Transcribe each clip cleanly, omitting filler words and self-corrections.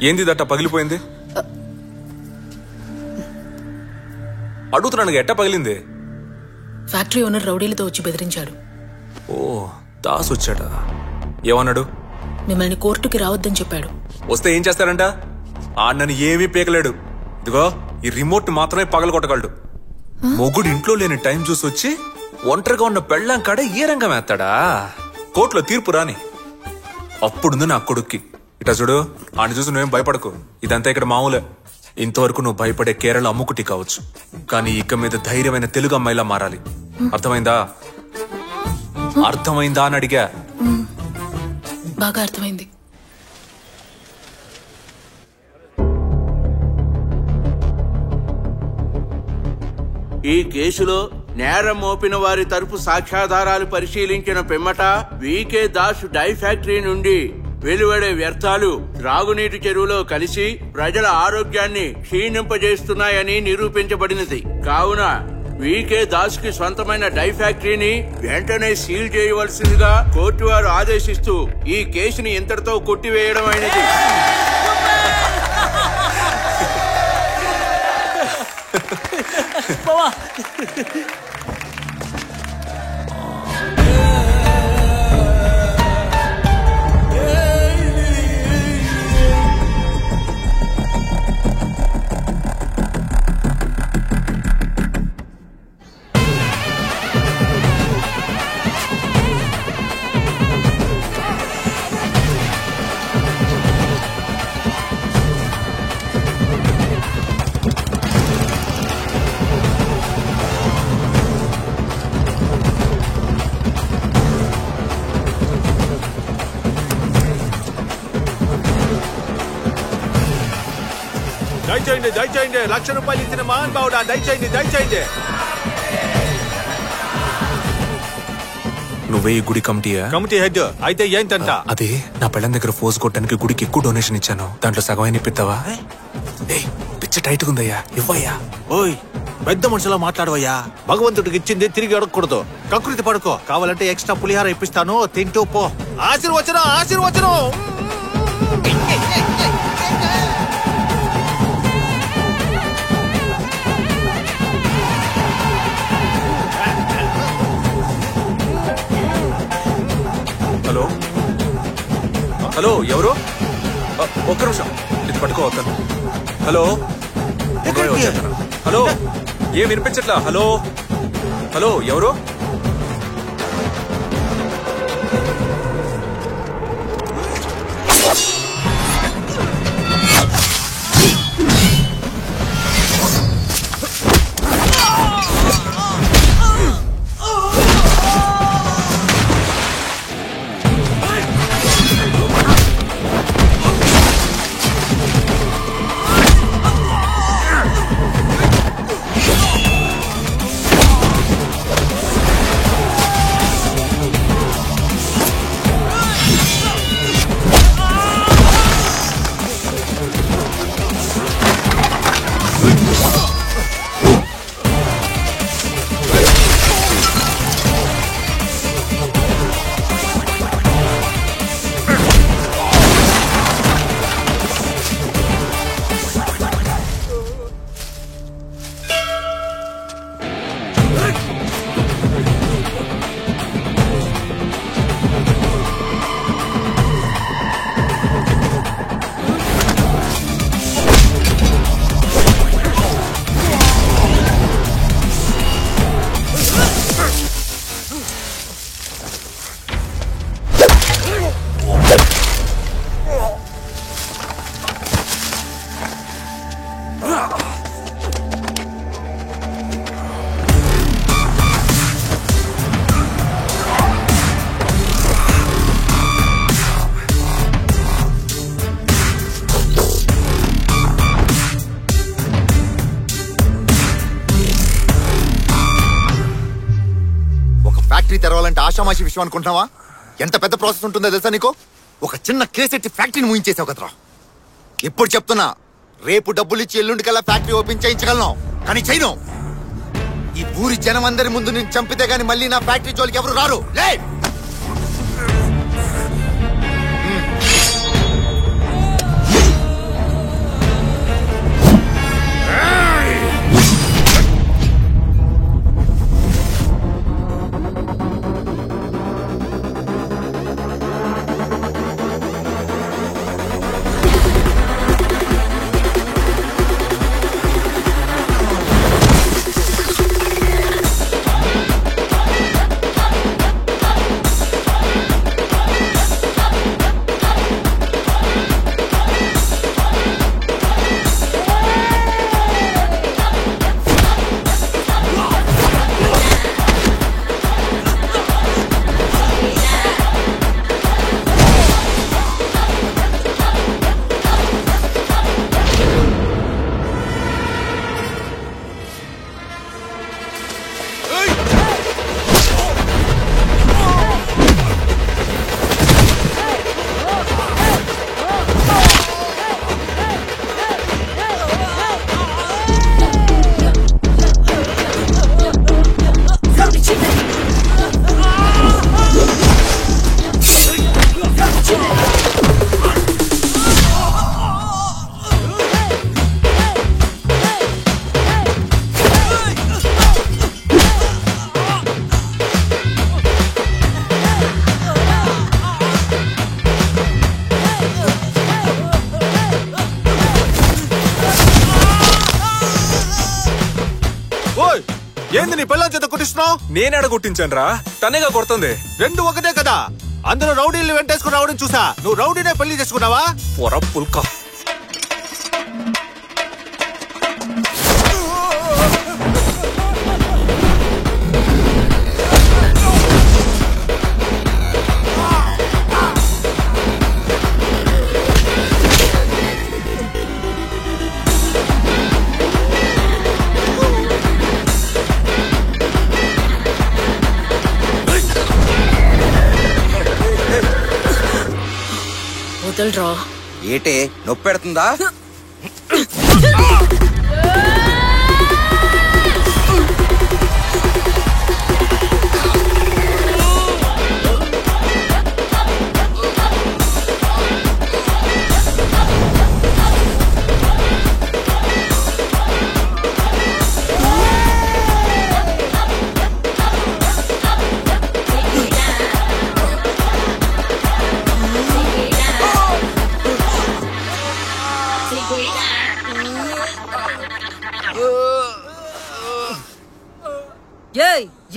ఏంది దట్ట పగిలిపోయింది? అడుగుతున్నాను, ఎట్ట పగిలింది? ఫ్యాక్టరీ ఓనర్ రౌడీలతో వచ్చి బెదిరించాడు. ఓ, దాస్ వచ్చాడా? ఏమన్నాడు? మిమ్మల్ని కోర్టుకి రావద్దని చెప్పాడు. వస్తే ఏం చేస్తారంట? నన్ను ఏమీ పీకలేడు. ఇదిగో ఈ రిమోట్ మాత్రమే పగల కొట్టగలడు. మొగుడు ఇంట్లో లేని టైం చూసి వచ్చి ఒంటరిగా ఉన్న పెళ్ళాం కాడ ఏ రంగం వేస్తాడా? కోర్టులో తీర్పు రాని అప్పుడుంది నా కొడుక్కి. ఇటా చూడు, ఆయన చూసి నువ్వేం భయపడకు. ఇదంతా ఇక్కడ మామూలే. ఇంతవరకు నువ్వు భయపడే కేరళ అమ్ముకుటి కావచ్చు, కానీ ఇక మీద ధైర్యమైన తెలుగు అమ్మాయిలా మారాలి. అర్థమైందా? అర్థమైందా అని అడిగా. బాగా అర్థమైంది. ఈ కేసులో నేరం మోపిన వారి తరపు సాక్ష్యాధారాలు పరిశీలించిన పిమ్మట వికే దాస్ డై ఫ్యాక్టరీ నుండి వెలువడే వ్యర్థాలు త్రాగునీటి చెరువులో కలిసి ప్రజల ఆరోగ్యాన్ని క్షీణింపజేస్తున్నాయని నిరూపించబడినది. కావున వికే దాస్ కి సొంతమైన డై ఫ్యాక్టరీని వెంటనే సీల్ చేయవలసిందిగా కోర్టు వారు ఆదేశిస్తూ ఈ కేసుని ఇంతటితో కొట్టివేయడం అయినది. దయచేయండి, దయచేయండి. ₹1,00,000 ఇచ్చిన మహాన్ బావుడా, దయచేయండి, దయచేయండి. నువ్వే ఈ గుడి కమిటీయా? కమిటీ హెడ్ అయితే ఏంటంట? అదే నా పెళ్ళం దగ్గర ఫోజ్ కొట్టడానికి గుడికి ఎక్కువ డొనేషన్ ఇచ్చాను. దాంట్లో సగం ఇప్పిస్తావా? పిచ్చ టైట్ ఉందయ్యా, ఇవ్వయ్యా. ఓయ్, పెద్ద మనుషులా మాట్లాడవయ్యా. భగవంతుడికి ఇచ్చింది తిరిగి అడగకూడదు. కకృతి పడుకో. కావాలంటే ఎక్స్ట్రా పులిహార ఇప్పిస్తాను, తింటూ పో. ఆశీర్వచనం, ఆశీర్వచనం. హలో హలో, ఎవరు? ఒక్క నిమిషం, ఇది పట్టుకోవద్దాను. హలో హలో, ఏం వినిపించట్లా? హలో హలో, ఎవరు? తెరవాలంటే ఆషామాషి విషయం అనుకుంటున్నావా? ఎంత పెద్ద ప్రాసెస్ ఉంటుందో తెలుసా నీకు? ఒక చిన్న కేసెట్టి ఫ్యాక్టరీని ముయించేసావు కదరా. ఇప్పుడు చెప్తున్నా, రేపు డబ్బులు ఇచ్చి ఎల్లుండికల్లా ఫ్యాక్టరీ ఓపెన్ చేయించగలను, కానీ చేయను. ఈ ఊరి జనం అందరి ముందు నేను చంపితే గాని మళ్ళీ నా ఫ్యాక్టరీ జోలికి ఎవరు రారు. లే ఏంది నీ పిల్లల చేత కొట్టిస్తున్నావు? నేనేడ కొట్టించాను రా, తనేగా కొడుతుంది. రెండు ఒకటే కదా. అందరూ రౌడీలు వెంటేసుకుని రావడం చూసా. నువ్వు రౌడీనే పెళ్లి చేసుకున్నావా? పొర పుల్కా. వదలరా. ఏటే నొప్పి పెడుతుందా?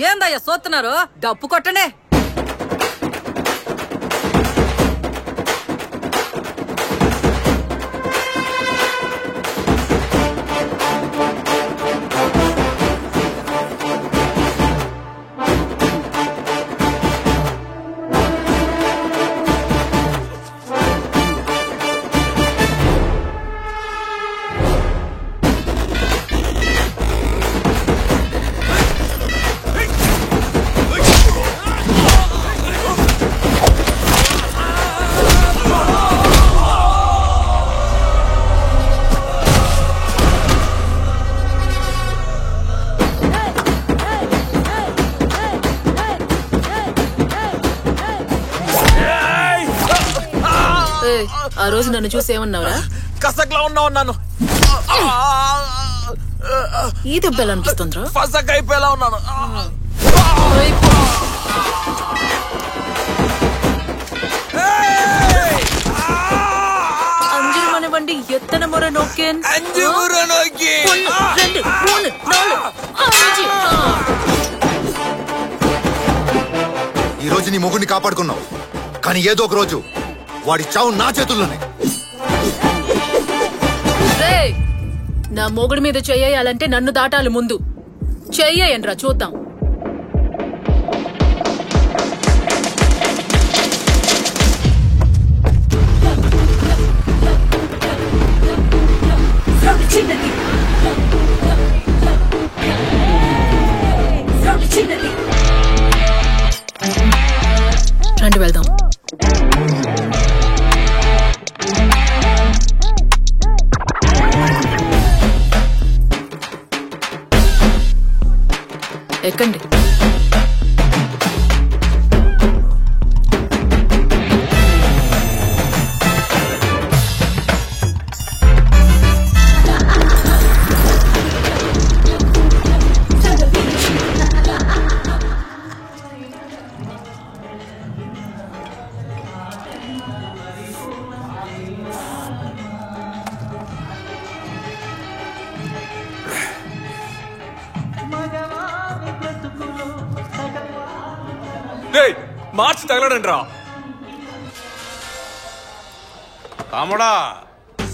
ఏందయ్యా సోతున్నారు? డప్పు కొట్టనే. ఆ రోజు నన్ను చూసి ఏమన్నావురా? కసక్లా ఉన్నాను. ఈ దెబ్బలు అనిపిస్తుందిరా? ఫసక్ అయిపోయేలా ఉన్నాను. అంజుమనివ్వండి ఎత్తన మొర నొక్కేన్. ఈ రోజు నీ మొగుడిని కాపాడుకున్నావు, కానీ ఏదో ఒక రోజు వాడి చావు నా చేతుల్లోనే. నా మొగుడి మీద చెయ్యాలంటే నన్ను దాటాలి ముందు. చెయ్యండ్రా చూద్దాం. రండి వెళ్దాం. ఎక్కండి. మార్చి తగలడండి రా. తమ్ముడా,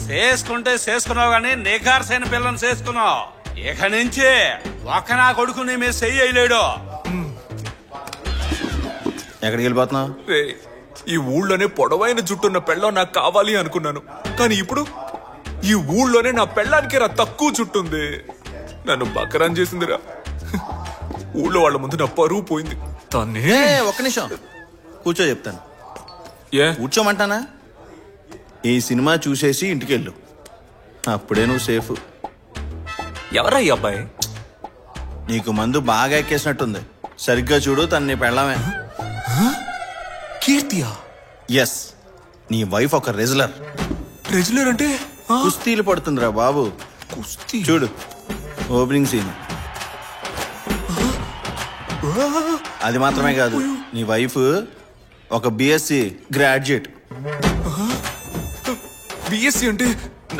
చేసుకుంటే చేసుకున్నావు గాని నిఖార్సైన పిల్లని చేసుకున్నావు. ఇక నుంచి ఒక్క నా కొడుకు నీ మీద చెయ్యలేడు. ఎక్కడికి వెళ్ళిపోతున్నావు? ఈ ఊళ్ళోనే పొడవైన జుట్టున్న పెళ్ళం నాకు కావాలి అనుకున్నాను, కానీ ఇప్పుడు ఈ ఊళ్ళోనే నా పెళ్ళానికి రా తక్కువ జుట్టుంది. నన్ను బకరాన్ చేసిందిరా. ఊళ్ళో వాళ్ళ ముందు నా పరువు పోయింది. ఒక్క నిమిషం కూర్చో, చెప్తాను. ఏ కూర్చోమంటానా? ఈ సినిమా చూసేసి ఇంటికెళ్ళు, అప్పుడే నువ్వు సేఫ్. ఎవరా ఈ అబ్బాయి? నీకు మందు బాగా ఎక్కేసినట్టుంది. సరిగ్గా చూడు, తను నీ పెళ్ళామే. కీర్తియా? ఎస్, నీ వైఫ్ ఒక రెజ్లర్. రెజ్లర్ అంటే? కుస్తీలు పడుతుందిరా బాబు. కుస్తీ? చూడు ఓపెనింగ్ సీన్. అది మాత్రమే కాదు, నీ వైఫ్ ఒక బిఎస్సి గ్రాడ్యుయేట్. బిఎస్సి అంటే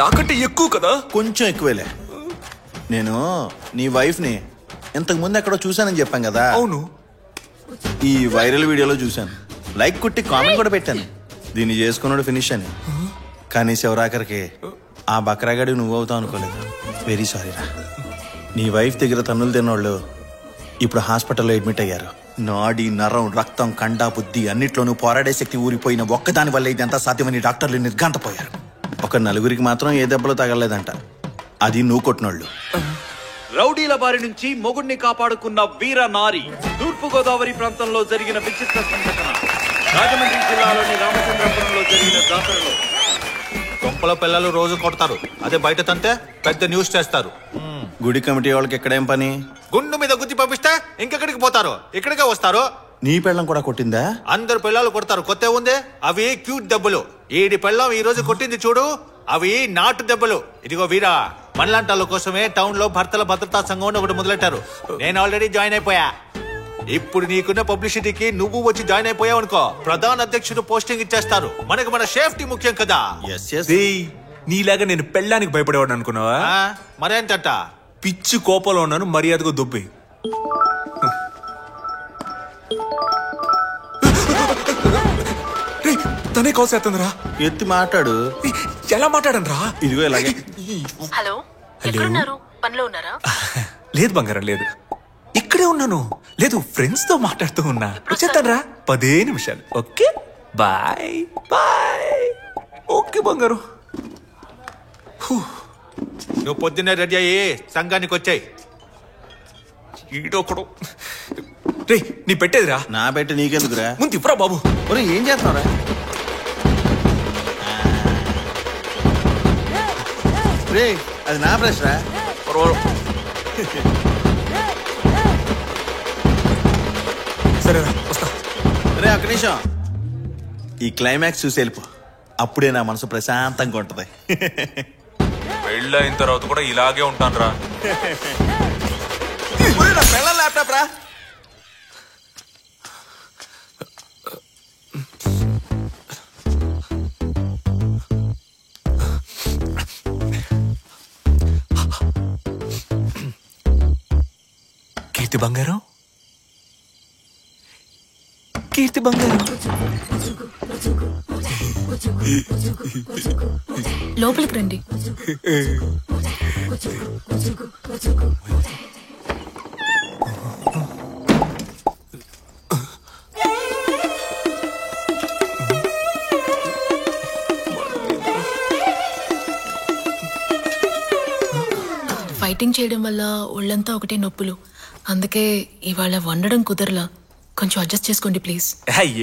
నాకంటే ఎక్కువ కదా? కొంచెం ఎక్కువేలే. నేను నీ వైఫ్ ని ఇంతకు ముందు ఎక్కడో చూశానని చెప్పాం కదా. అవును. ఈ వైరల్ వీడియోలో చూశాను. లైక్ కొట్టి కామెంట్ కూడా పెట్టాను, దీన్ని చేసుకున్నాడు ఫినిష్ అని. కానీ శివరాకరికి ఆ బక్రాగాడి నువ్వు అవుతావు అనుకోలేదు. వెరీ సారీ రా. నీ వైఫ్ దగ్గర తన్నులు తిన్నోళ్ళు ఇప్పుడు హాస్పిటల్లో అడ్మిట్ అయ్యారు. నాడి, నరం, రక్తం, కండ, బుద్ధి అన్నిట్లోనూ పోరాడే శక్తి ఊరిపోయిన ఒక్కదాని వల్ల ఇదంతా సాధ్యమని డాక్టర్లు నిర్ఘాంతపోయారు. ఒక నలుగురికి మాత్రం ఏ దెబ్బలు తగలలేదంట, అది నువ్వు కొట్టినోళ్ళు. రౌడీల బారి నుంచి మొగుడిని కాపాడుకున్న వీర నారి. తూర్పు గోదావరి ప్రాంతంలో జరిగిన విచిత్ర సంఘటన. రాజమండ్రి జిల్లాలోని రామచంద్రపురంలో జరిగిన జాతరలో కొంపల పిల్లలు రోజు కొడతారు, అదే బయట తంతే పెద్ద న్యూస్ చేస్తారు. గుడి కమిటీ వాళ్ళకి ఎక్కడేం పని? గుండు మీద గుద్ది పంపిస్తే ఇంకెక్కడికి పోతారు, ఇక్కడికే వస్తారు. నీ పెళ్ళం కూడా కొట్టిందా? అందరు పిల్లలు కొడతారు, కొత్త ఉంది. అవి క్యూట్ దెబ్బలు. ఈడి పెళ్ళం ఈ రోజు కొట్టింది చూడు, అవి నాటు దెబ్బలు. ఇదిగో వీరా, మనలాంటి కోసమే టౌన్ లో భర్తల భద్రతా సంఘం ఒకటి మొదలెట్టారు. నేను ఆల్రెడీ జాయిన్ అయిపోయా. ఇప్పుడు నీకున్న పబ్లిసిటీకి నువ్వు వచ్చి జాయిన్ అయిపోయావు అనుకో, ప్రధాన అధ్యక్షుడు పోస్టింగ్ ఇచ్చేస్తారు. మనకి మన సేఫ్టీ ముఖ్యం కదా. నీలాగా నేను పెళ్ళానికి భయపడేవాడు అనుకున్నావా? మరేంటట? పిచ్చి కోపంలో ఉన్నాను, మర్యాదగా దుబ్బి. తనే కాల్ చేస్తుందిరా. ఎత్తి మాట్లాడు. ఎలా మాట్లాడను రా? ఇదిగో ఇలాగే. హలో, ఎక్కడున్నారు? పనిలో ఉన్నారా? లేదు బంగారం, లేదు, ఇక్కడే ఉన్నాను. లేదు, ఫ్రెండ్స్ తో మాట్లాడుతూ ఉన్నా. వచ్చేస్తాను రా, 10 నిమిషాలు. Okay bye bye. ఓకే బంగారు. నువ్వు పొద్దున్నే రెడీ అయ్యి సంఘానికి వచ్చాయి. ఈడొకడు. రే, నీ పెట్టేదిరా. నా పెట్టి నీకెందుకురా? ముందు ఇవ్వరా బాబు. ఏం చేస్తావురా? రే, అది నా బ్రష్ రా. సరేరా, వస్తా. రే, ఒక్క నిమిషం. ఈ క్లైమాక్స్ చూసి వెళ్ళిపో, అప్పుడే నా మనసు ప్రశాంతంగా ఉంటది. పెళ్ళైన తర్వాత కూడా ఇలాగే ఉంటాను రా. ల్యాప్టాప్ రా. కీర్తి బంగారం, కీర్తి బంగారం. లోపలికి రండి. ఫైటింగ్ చేయడం వల్ల ఒళ్ళంతా ఒకటే నొప్పులు, అందుకే ఇవాళ వండడం కుదరలా. కొంచెం అడ్జస్ట్ చేసుకోండి ప్లీజ్.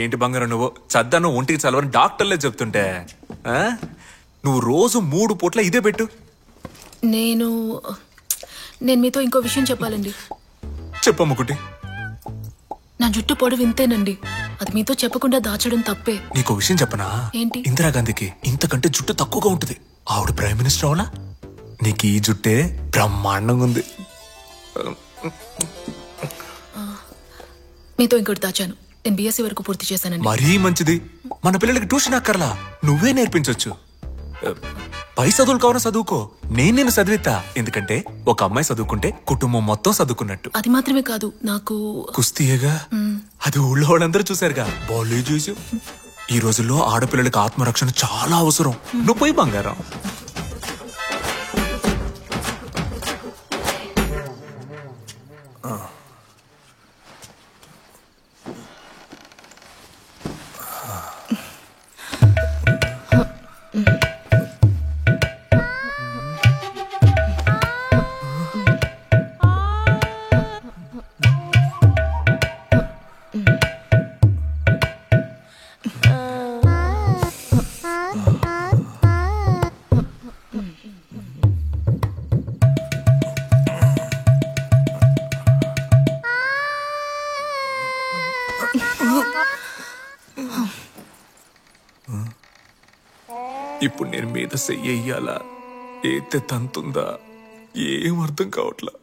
ఏంటి బంగారం నువ్వు చద్దాను ఒంటికి చలవని డాక్టర్లే చెప్తుంటే నువ్వు రోజు 3 పూట్ల ఇదే పెట్టు. నేను మీతో ఇంకో విషయం చెప్పాలండి. చెప్పమ్మకుటి. నా జుట్టు పొడవు ఇంతేనండి, అది మీతో చెప్పకుండా దాచడం తప్పే. నీకో విషయం చెప్పనా? ఏంటి? ఇందిరాగాంధీకి ఇంతకంటే జుట్టు తక్కువగా ఉంటుంది. ఆవిడ ప్రైమ్ మినిస్టర్ అవునా? నీకు ఈ జుట్టే బ్రహ్మాండంగా ఉంది. మీతో ఇంకోటి దాచాను. నేను BSc వరకు పూర్తి చేశానండి. మరీ మంచిది. మన పిల్లలకి ట్యూషన్ అక్కర్లా, నువ్వే నేర్పించొచ్చు. పై చదువులు కావాలని చదువుకో, నేను చదివిస్తా. ఎందుకంటే ఒక అమ్మాయి చదువుకుంటే కుటుంబం మొత్తం చదువుకున్నట్టు. అది మాత్రమే కాదు, నాకు కుస్తీయేగా, అది ఊళ్ళో వాళ్ళందరూ చూసారుగా. బాలే చూసి. ఈ రోజుల్లో ఆడపిల్లలకి ఆత్మరక్షణ చాలా అవసరం. నువ్వు పోయి బంగారం. ఇప్పుడు నేను మీద చెయ్యాలా, ఏతే తంతుందా, ఏం అర్థం కావట్లా.